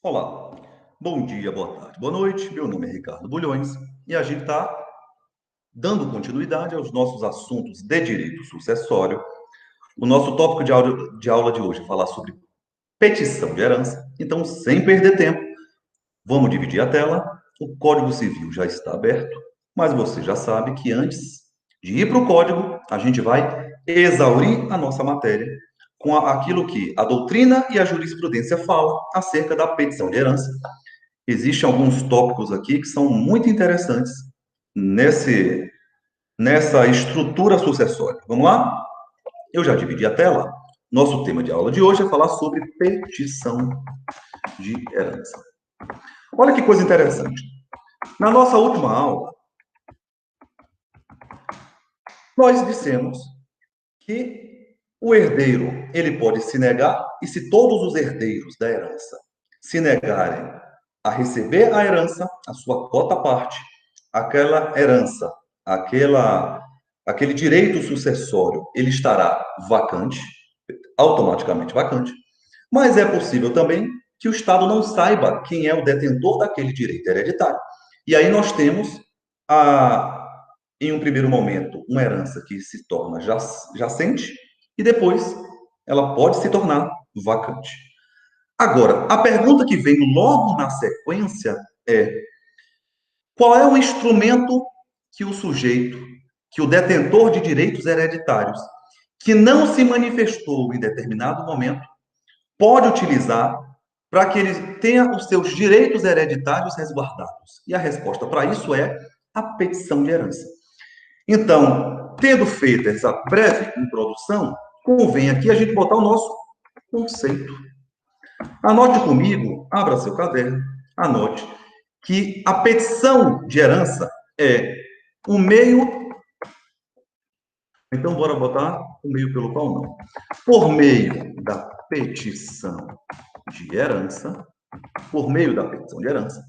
Olá, bom dia, boa tarde, boa noite. Meu nome é Ricardo Bulhões e a gente está dando continuidade aos nossos assuntos de direito sucessório. O nosso tópico de aula de hoje é falar sobre petição de herança. Então, sem perder tempo, vamos dividir a tela. O Código Civil já está aberto, mas você já sabe que antes de ir para o código, a gente vai exaurir a nossa matéria com aquilo que a doutrina e a jurisprudência falam acerca da petição de herança. Existem alguns tópicos aqui que são muito interessantes nessa estrutura sucessória. Vamos lá? Eu já dividi a tela. Nosso tema de aula de hoje é falar sobre petição de herança. Olha que coisa interessante. Na nossa última aula, nós dissemos que o herdeiro, ele pode se negar, e se todos os herdeiros da herança se negarem a receber a herança, a sua cota parte, aquela herança, aquele direito sucessório, ele estará vacante, automaticamente vacante, mas é possível também que o Estado não saiba quem é o detentor daquele direito hereditário. E aí nós temos, em um primeiro momento, uma herança que se torna jacente e depois ela pode se tornar vacante. Agora, a pergunta que vem logo na sequência é: qual é o instrumento que o sujeito, que o detentor de direitos hereditários, que não se manifestou em determinado momento, pode utilizar para que ele tenha os seus direitos hereditários resguardados? E a resposta para isso é a petição de herança. Então, tendo feito essa breve introdução, convém aqui a gente botar o nosso conceito. Anote comigo, abra seu caderno, anote que a petição de herança é o meio. Então, bora botar o meio pelo qual não. Por meio da petição de herança, por meio da petição de herança,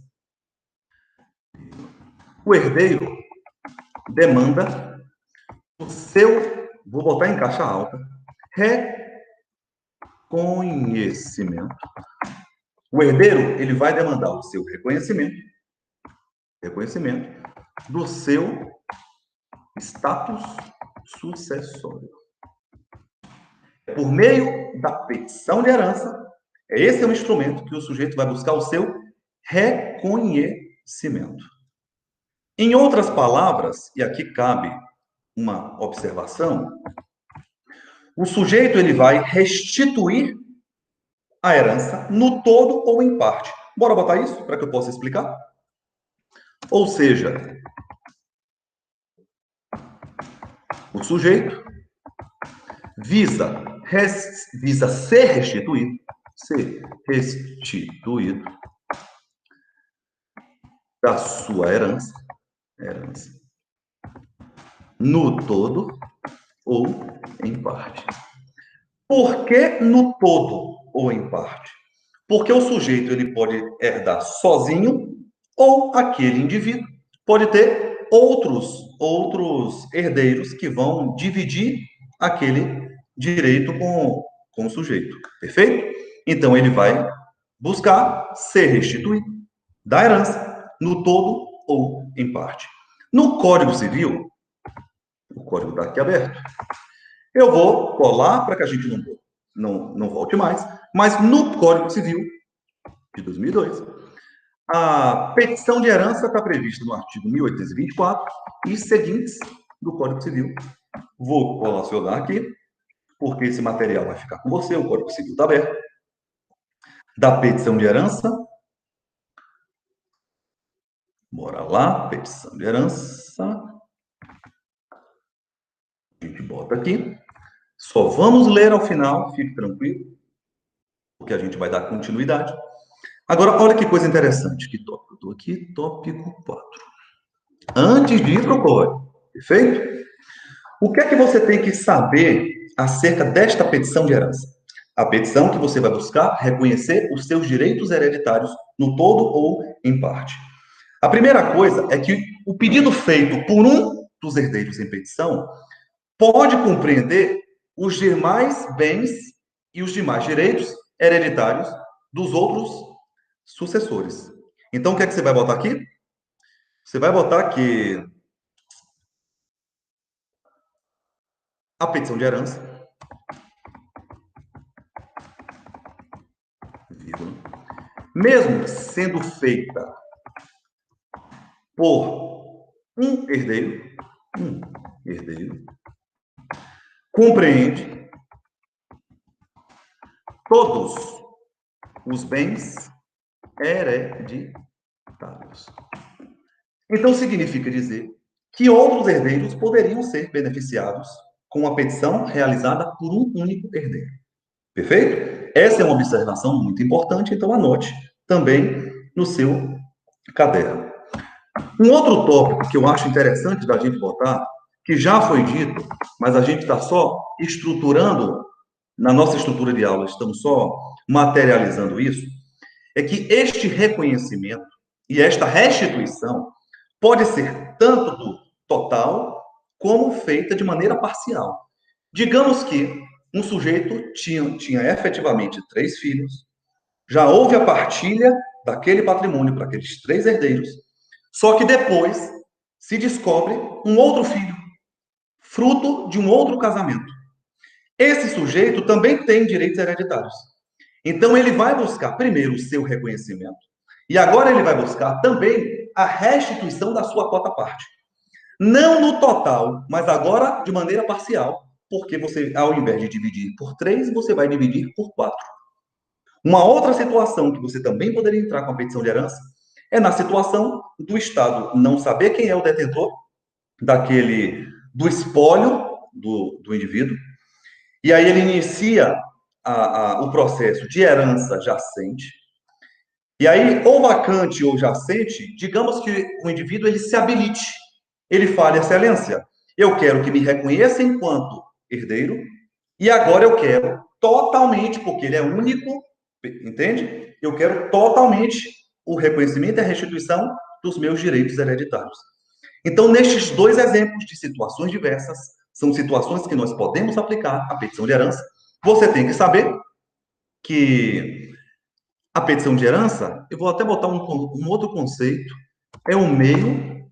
o herdeiro demanda o seu, vou botar em caixa alta, reconhecimento. O herdeiro, ele vai demandar o seu reconhecimento do seu status sucessório. Por meio da petição de herança, esse é o instrumento que o sujeito vai buscar o seu reconhecimento. Em outras palavras, e aqui cabe uma observação, o sujeito ele vai restituir a herança no todo ou em parte. Bora botar isso para que eu possa explicar? Ou seja, o sujeito visa ser restituído da sua herança no todo ou em parte. Por que no todo ou em parte? Porque o sujeito ele pode herdar sozinho ou aquele indivíduo pode ter outros herdeiros que vão dividir aquele direito com o sujeito. Perfeito? Então, ele vai buscar ser restituído da herança no todo ou em parte. No Código Civil, o código está aqui aberto, eu vou colar para que a gente não volte mais, mas no Código Civil de 2002, a petição de herança está prevista no artigo 1824 e seguintes do Código Civil. Vou colacionar aqui, porque esse material vai ficar com você, o Código Civil está aberto. Da petição de herança. Bora lá, petição de herança. A gente bota aqui. Só vamos ler ao final, fique tranquilo, porque a gente vai dar continuidade. Agora, olha que coisa interessante. Que tópico? Estou aqui, tópico 4. Antes de ir para o código, perfeito? O que é que você tem que saber acerca desta petição de herança? A petição que você vai buscar reconhecer os seus direitos hereditários no todo ou em parte. A primeira coisa é que o pedido feito por um dos herdeiros em petição pode compreender os demais bens e os demais direitos hereditários dos outros sucessores. Então, o que é que você vai botar aqui? Você vai botar que a petição de herança, vírgula, mesmo sendo feita por um herdeiro, compreende todos os bens hereditários. Então, significa dizer que outros herdeiros poderiam ser beneficiados com a petição realizada por um único herdeiro. Perfeito? Essa é uma observação muito importante, então anote também no seu caderno. Um outro tópico que eu acho interessante da gente botar, que já foi dito, mas a gente está só estruturando, na nossa estrutura de aula, estamos só materializando isso, é que este reconhecimento e esta restituição pode ser tanto do total como feita de maneira parcial. Digamos que um sujeito tinha efetivamente 3 filhos, já houve a partilha daquele patrimônio para aqueles 3 herdeiros, só que depois se descobre um outro filho, fruto de um outro casamento. Esse sujeito também tem direitos hereditários. Então ele vai buscar primeiro o seu reconhecimento e agora ele vai buscar também a restituição da sua quota parte. Não no total, mas agora de maneira parcial, porque você, ao invés de dividir por 3, você vai dividir por 4. Uma outra situação que você também poderia entrar com a petição de herança é na situação do Estado não saber quem é o detentor do espólio do indivíduo, e aí ele inicia o processo de herança jacente, e aí, ou vacante ou jacente, digamos que o indivíduo ele se habilite, ele fale, excelência, eu quero que me reconheça enquanto herdeiro, e agora eu quero totalmente, porque ele é único, entende? Eu quero totalmente o reconhecimento e a restituição dos meus direitos hereditários. Então, nestes 2 exemplos de situações diversas, são situações que nós podemos aplicar à petição de herança. Você tem que saber que a petição de herança, eu vou até botar um outro conceito, é um meio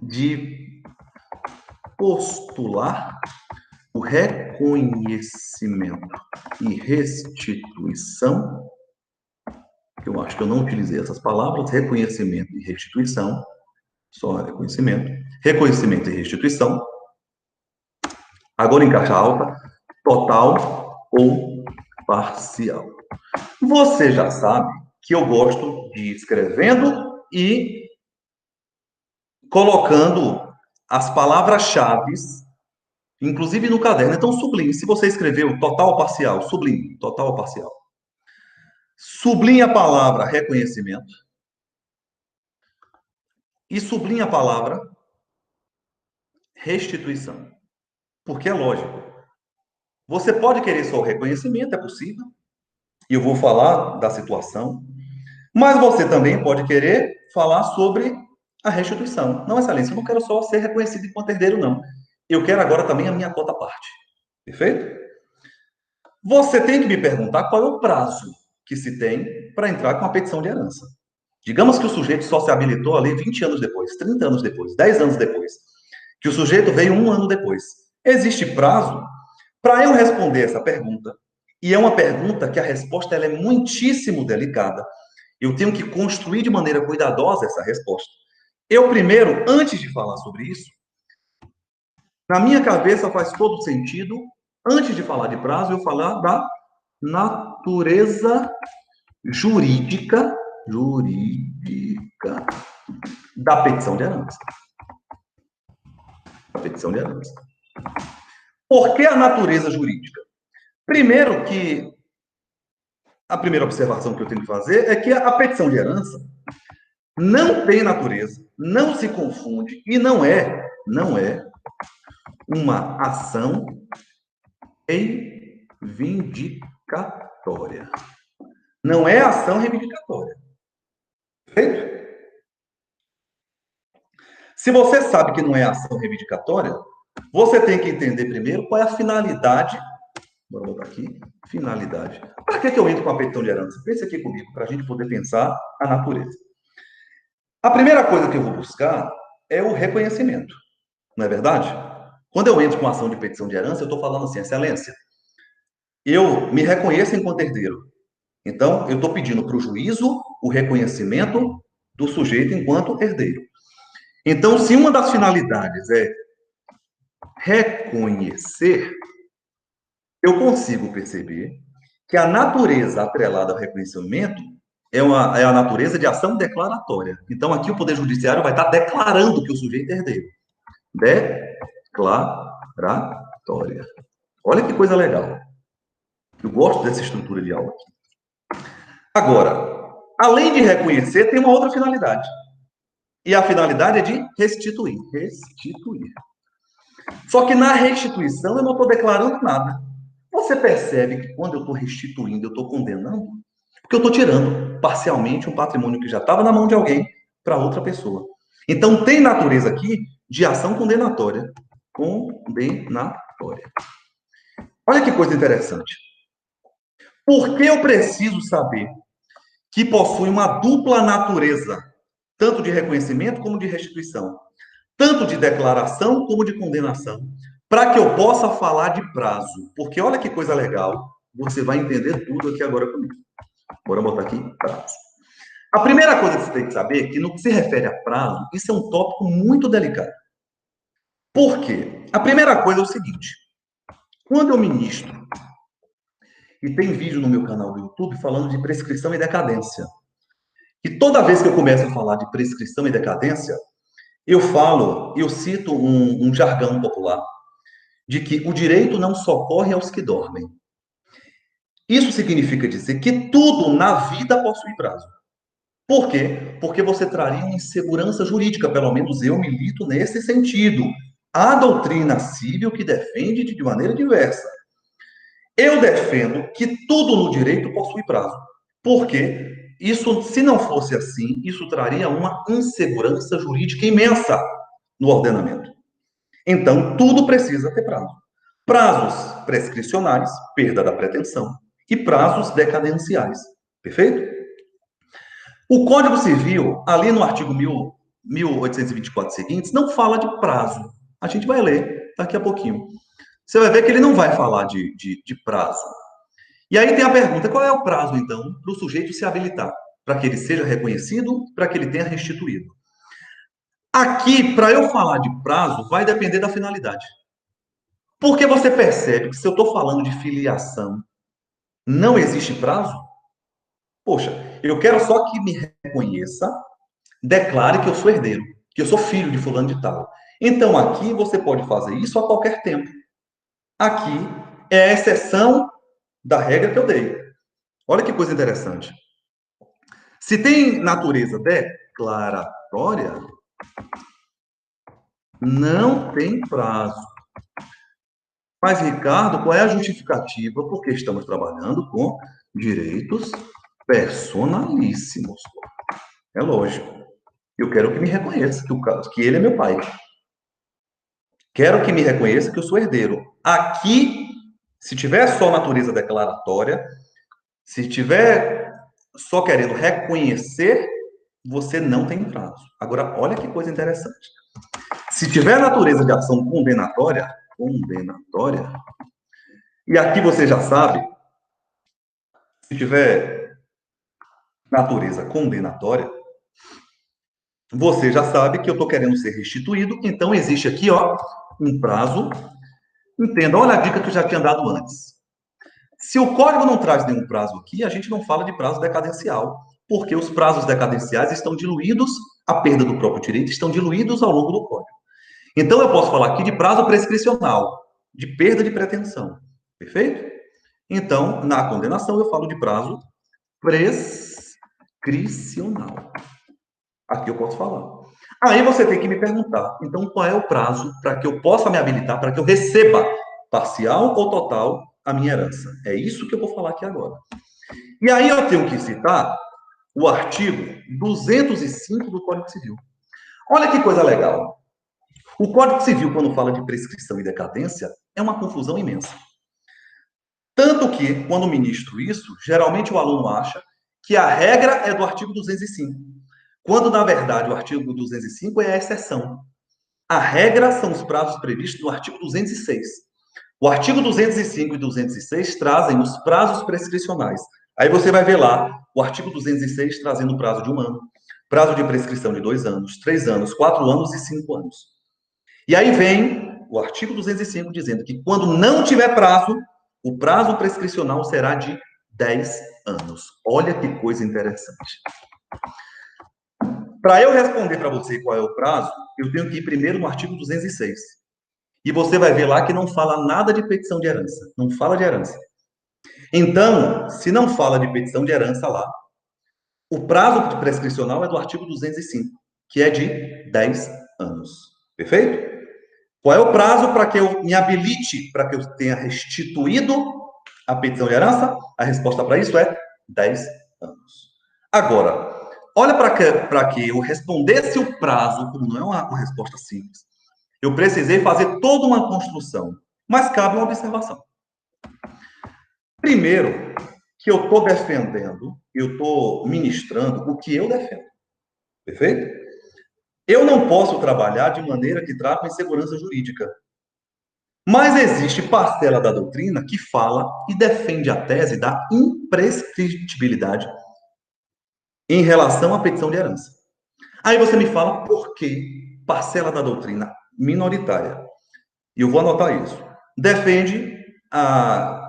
de postular o reconhecimento e restituição, que eu acho que eu não utilizei essas palavras, reconhecimento e restituição, só reconhecimento e restituição, agora em caixa alta, total ou parcial. Você já sabe que eu gosto de ir escrevendo e colocando as palavras-chave, inclusive no caderno. Então, sublinhe. Se você escreveu total ou parcial, sublinhe. Total ou parcial. Sublinhe a palavra reconhecimento e sublinhe a palavra restituição. Porque é lógico. Você pode querer só o reconhecimento, é possível. E eu vou falar da situação. Mas você também pode querer falar sobre a restituição. Não, excelência, eu não quero só ser reconhecido enquanto herdeiro, não. Eu quero agora também a minha cota parte. Perfeito? Você tem que me perguntar qual é o prazo que se tem para entrar com a petição de herança. Digamos que o sujeito só se habilitou ali 20 anos depois, 30 anos depois, 10 anos depois. Que o sujeito veio 1 ano depois. Existe prazo para eu responder essa pergunta. E é uma pergunta que a resposta ela é muitíssimo delicada. Eu tenho que construir de maneira cuidadosa essa resposta. Eu primeiro, antes de falar sobre isso, na minha cabeça faz todo sentido, antes de falar de prazo, eu falar da natureza jurídica da petição de herança. A petição de herança. Por que a natureza jurídica? Primeiro que a primeira observação que eu tenho que fazer é que a petição de herança não tem natureza, não se confunde e não é uma ação reivindicatória. Não é ação reivindicatória. Perfeito? Se você sabe que não é ação reivindicatória, você tem que entender primeiro qual é a finalidade Bora botar aqui, finalidade. Para que eu entro com a petição de herança? Pense aqui comigo, para a gente poder pensar a natureza. A primeira coisa que eu vou buscar é o reconhecimento, não é verdade? Quando eu entro com a ação de petição de herança, eu estou falando assim, excelência, eu me reconheço enquanto herdeiro. Então, eu estou pedindo para o juízo o reconhecimento do sujeito enquanto herdeiro. Então, se uma das finalidades é reconhecer, eu consigo perceber que a natureza atrelada ao reconhecimento é a natureza de ação declaratória. Então, aqui o Poder Judiciário vai estar declarando que o sujeito é herdeiro. Declaratória. Olha que coisa legal. Eu gosto dessa estrutura de aula aqui. Agora, além de reconhecer, tem uma outra finalidade. E a finalidade é de restituir. Restituir. Só que na restituição eu não estou declarando nada. Você percebe que quando eu estou restituindo, eu estou condenando? Porque eu estou tirando parcialmente um patrimônio que já estava na mão de alguém para outra pessoa. Então tem natureza aqui de ação condenatória. Condenatória. Olha que coisa interessante. Por que eu preciso saber que possui uma dupla natureza, tanto de reconhecimento como de restituição, tanto de declaração como de condenação, para que eu possa falar de prazo? Porque olha que coisa legal, você vai entender tudo aqui agora comigo. Bora botar aqui prazo. A primeira coisa que você tem que saber é que no que se refere a prazo, isso é um tópico muito delicado. Por quê? A primeira coisa é o seguinte, quando eu ministro, e tem vídeo no meu canal do YouTube falando de prescrição e decadência, e toda vez que eu começo a falar de prescrição e decadência, eu cito um jargão popular, de que o direito não socorre aos que dormem. Isso significa dizer que tudo na vida possui prazo. Por quê? Porque você traria uma insegurança jurídica, pelo menos eu milito nesse sentido. A doutrina civil que defende de maneira diversa. Eu defendo que tudo no direito possui prazo. Por quê? Isso, se não fosse assim, isso traria uma insegurança jurídica imensa no ordenamento. Então, tudo precisa ter prazo. Prazos prescricionais, perda da pretensão, e prazos decadenciais. Perfeito? O Código Civil, ali no artigo 1824 seguintes, não fala de prazo. A gente vai ler daqui a pouquinho. Você vai ver que ele não vai falar de prazo. E aí tem a pergunta, qual é o prazo, então, para o sujeito se habilitar? Para que ele seja reconhecido, para que ele tenha restituído. Aqui, para eu falar de prazo, vai depender da finalidade. Porque você percebe que se eu estou falando de filiação, não existe prazo? Poxa, eu quero só que me reconheça, declare que eu sou herdeiro, que eu sou filho de fulano de tal. Então, aqui você pode fazer isso a qualquer tempo. Aqui é a exceção da regra que eu dei. Olha que coisa interessante. Se tem natureza declaratória, não tem prazo. Mas, Ricardo, qual é a justificativa? Porque estamos trabalhando com direitos personalíssimos. É lógico. Eu quero que me reconheça que ele é meu pai. Quero que me reconheça que eu sou herdeiro. Aqui, se tiver só natureza declaratória, se tiver só querendo reconhecer, você não tem prazo. Agora, olha que coisa interessante. Se tiver natureza de ação condenatória, e aqui você já sabe, se tiver natureza condenatória, você já sabe que eu estou querendo ser restituído, então existe aqui, ó, um prazo. Entenda, olha a dica que eu já tinha dado antes. Se o código não traz nenhum prazo aqui, a gente não fala de prazo decadencial, porque os prazos decadenciais estão diluídos, a perda do próprio direito estão diluídos ao longo do código. Então eu posso falar aqui de prazo prescricional, de perda de pretensão. Perfeito? Então, na condenação eu falo de prazo prescricional. Aqui eu posso falar. Aí você tem que me perguntar, então qual é o prazo para que eu possa me habilitar, para que eu receba parcial ou total a minha herança? É isso que eu vou falar aqui agora. E aí eu tenho que citar o artigo 205 do Código Civil. Olha que coisa legal. O Código Civil, quando fala de prescrição e decadência, é uma confusão imensa. Tanto que, quando ministro isso, geralmente o aluno acha que a regra é do artigo 205, quando, na verdade, o artigo 205 é a exceção. A regra são os prazos previstos no artigo 206. O artigo 205 e 206 trazem os prazos prescricionais. Aí você vai ver lá o artigo 206 trazendo o prazo de 1 ano, prazo de prescrição de 2 anos, 3 anos, 4 anos e 5 anos. E aí vem o artigo 205 dizendo que quando não tiver prazo, o prazo prescricional será de 10 anos. Olha que coisa interessante. Para eu responder para você qual é o prazo, eu tenho que ir primeiro no artigo 206. E você vai ver lá que não fala nada de petição de herança. Não fala de herança. Então, se não fala de petição de herança lá, o prazo prescricional é do artigo 205, que é de 10 anos. Perfeito? Qual é o prazo para que eu me habilite, para que eu tenha restituído a petição de herança? A resposta para isso é 10 anos. Agora, olha para que eu respondesse o prazo, como não é uma resposta simples, eu precisei fazer toda uma construção, mas cabe uma observação. Primeiro, que eu estou defendendo, eu estou ministrando o que eu defendo. Perfeito? Eu não posso trabalhar de maneira que trate insegurança jurídica. Mas existe parcela da doutrina que fala e defende a tese da imprescritibilidade em relação à petição de herança. Aí você me fala por que parcela da doutrina minoritária, e eu vou anotar isso, defende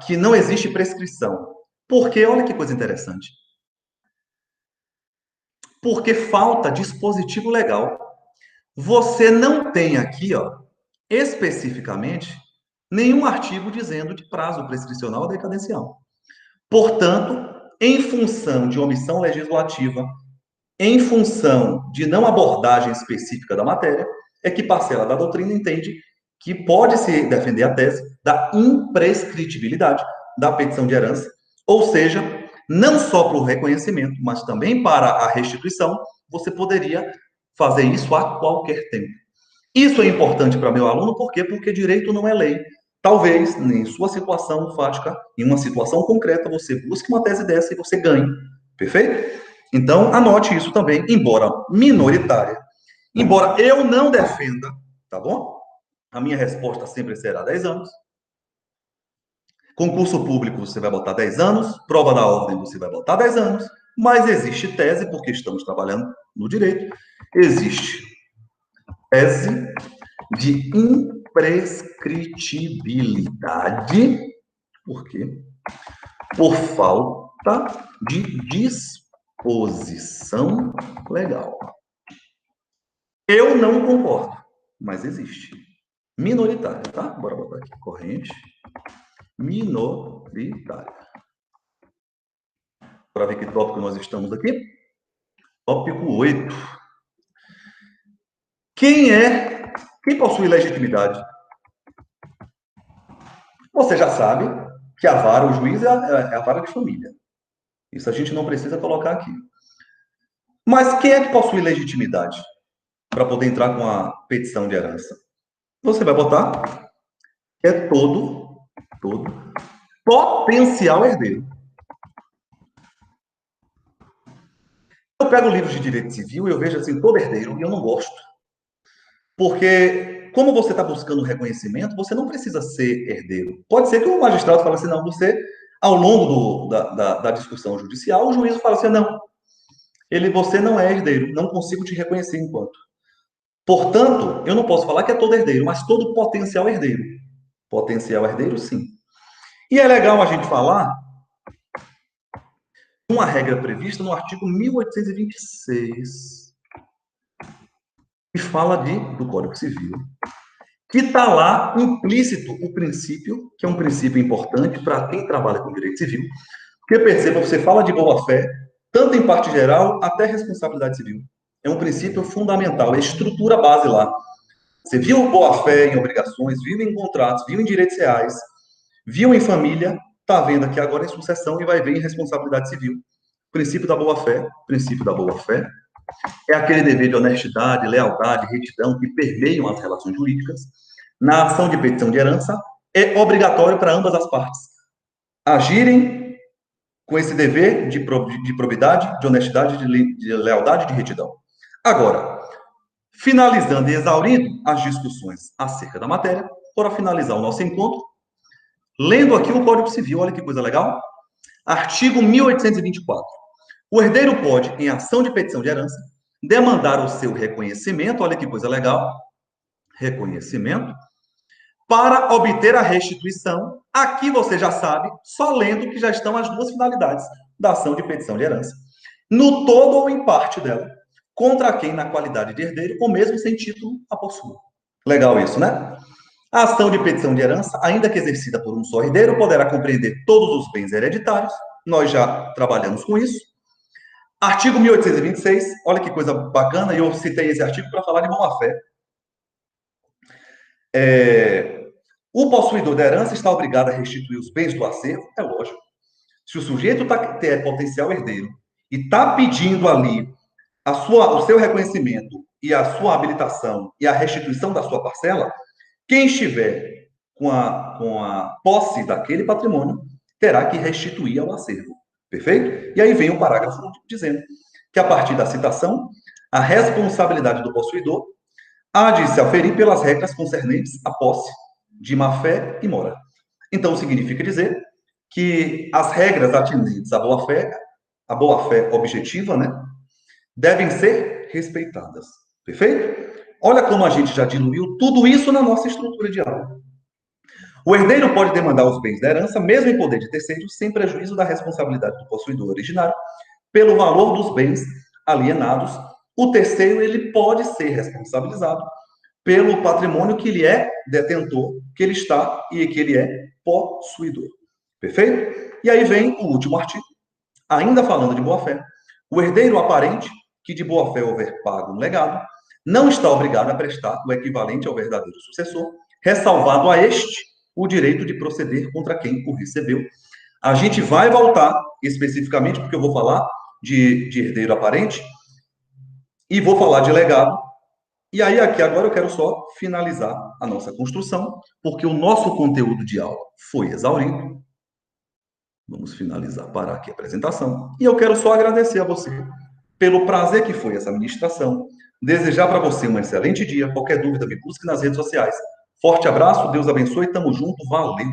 que não existe prescrição. Porque, olha que coisa interessante, porque falta dispositivo legal. Você não tem aqui, ó, especificamente, nenhum artigo dizendo de prazo prescricional ou decadencial. Portanto, em função de omissão legislativa, em função de não abordagem específica da matéria, é que parcela da doutrina entende que pode se defender a tese da imprescritibilidade da petição de herança, ou seja, não só para o reconhecimento, mas também para a restituição, você poderia fazer isso a qualquer tempo. Isso é importante para meu aluno, por quê? Porque direito não é lei. Talvez, em sua situação fática, em uma situação concreta, você busque uma tese dessa e você ganhe. Perfeito? Então, anote isso também, embora minoritária. Embora eu não defenda, tá bom? A minha resposta sempre será 10 anos. Concurso público, você vai botar 10 anos. Prova da ordem, você vai botar 10 anos. Mas existe tese, porque estamos trabalhando no direito, existe tese de imprescritibilidade. Por quê? Por falta de disposição legal. Eu não concordo, mas existe. Minoritária, tá? Bora botar aqui, corrente minoritária. Para ver que tópico nós estamos aqui. Tópico 8. Quem possui legitimidade? Você já sabe que a vara, o juiz, é a vara de família. Isso a gente não precisa colocar aqui. Mas quem é que possui legitimidade para poder entrar com a petição de herança? Você vai botar que é todo potencial herdeiro. Eu pego livros de direito civil e eu vejo assim, todo herdeiro, e eu não gosto. Porque, como você está buscando reconhecimento, você não precisa ser herdeiro. Pode ser que o magistrado fale assim, não, você, ao longo da discussão judicial, o juízo fala assim, não, você não é herdeiro, não consigo te reconhecer enquanto. Portanto, eu não posso falar que é todo herdeiro, mas todo potencial herdeiro. Potencial herdeiro, sim. E é legal a gente falar uma regra prevista no artigo 1826, que fala do Código Civil, que está lá implícito o princípio, que é um princípio importante para quem trabalha com direito civil, porque perceba, você fala de boa-fé, tanto em parte geral até responsabilidade civil. É um princípio fundamental, é estrutura base lá. Você viu boa-fé em obrigações, viu em contratos, viu em direitos reais, viu em família, está vendo aqui agora em sucessão e vai ver em responsabilidade civil. Princípio da boa-fé, princípio da boa-fé é aquele dever de honestidade, lealdade, retidão que permeiam as relações jurídicas. Na ação de petição de herança, é obrigatório para ambas as partes. agirem com esse dever de probidade, de honestidade, de lealdade e de retidão. Agora, finalizando e exaurindo as discussões acerca da matéria, para finalizar o nosso encontro, lendo aqui o Código Civil, olha que coisa legal. Artigo 1824. O herdeiro pode, em ação de petição de herança, demandar o seu reconhecimento, olha que coisa legal, reconhecimento, para obter a restituição. Aqui você já sabe, só lendo que já estão as duas finalidades da ação de petição de herança, no todo ou em parte dela, contra quem, na qualidade de herdeiro, ou mesmo sem título, a possui. Legal isso, né? A ação de petição de herança, ainda que exercida por um só herdeiro, poderá compreender todos os bens hereditários. Nós já trabalhamos com isso. Artigo 1826, olha que coisa bacana, e eu citei esse artigo para falar de boa-fé. O possuidor da herança está obrigado a restituir os bens do acervo, é lógico. Se o sujeito é potencial herdeiro e está pedindo ali o seu reconhecimento e a sua habilitação e a restituição da sua parcela, quem estiver com a posse daquele patrimônio terá que restituir ao acervo. Perfeito? E aí vem o parágrafo dizendo que, a partir da citação, a responsabilidade do possuidor há de se aferir pelas regras concernentes à posse de má-fé e mora. Então, significa dizer que as regras atinentes à boa-fé objetiva, né, devem ser respeitadas. Perfeito? Olha como a gente já diluiu tudo isso na nossa estrutura de aula. O herdeiro pode demandar os bens da herança, mesmo em poder de terceiros, sem prejuízo da responsabilidade do possuidor originário, pelo valor dos bens alienados. O terceiro, ele pode ser responsabilizado pelo patrimônio que ele é detentor, que ele está e que ele é possuidor. Perfeito? E aí vem o último artigo, ainda falando de boa-fé. O herdeiro aparente, que de boa-fé houver pago um legado, não está obrigado a prestar o equivalente ao verdadeiro sucessor, ressalvado a este o direito de proceder contra quem o recebeu. A gente vai voltar especificamente, porque eu vou falar de herdeiro aparente e vou falar de legado. E aí, aqui agora eu quero só finalizar a nossa construção, porque o nosso conteúdo de aula foi exaurido. Vamos finalizar, parar aqui a apresentação. E eu quero só agradecer a você pelo prazer que foi essa ministração. Desejar para você um excelente dia. Qualquer dúvida, me busque nas redes sociais. Forte abraço, Deus abençoe, tamo junto, valeu!